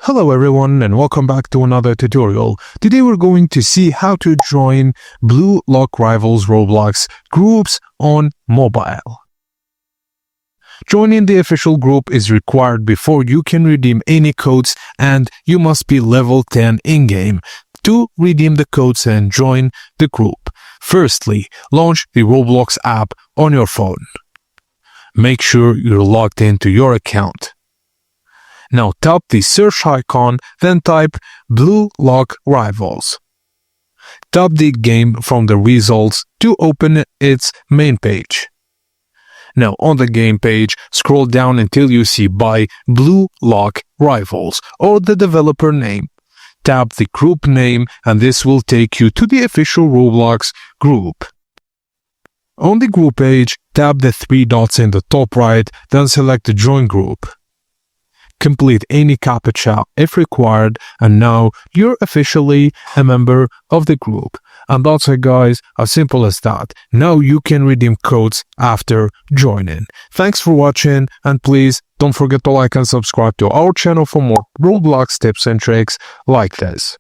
Hello everyone and welcome back to another tutorial. Today we're going to see how to join Blue Lock Rivals Roblox groups on mobile. Joining the official group is required before you can redeem any codes, and you must be level 10 in-game to redeem the codes and join the group. Firstly, launch the Roblox app on your phone. Make sure you're logged into your account. Now tap the search icon, then type Blue Lock Rivals. Tap the game from the results to open its main page. Now on the game page, scroll down until you see Buy Blue Lock Rivals or the developer name. Tap the group name and this will take you to the official Roblox group. On the group page, tap the three dots in the top right, then select the Join Group. Complete any CAPTCHA if required, and now you're officially a member of the group. And that's it guys, as simple as that. Now you can redeem codes after joining. Thanks for watching, and please don't forget to like and subscribe to our channel for more Roblox tips and tricks like this.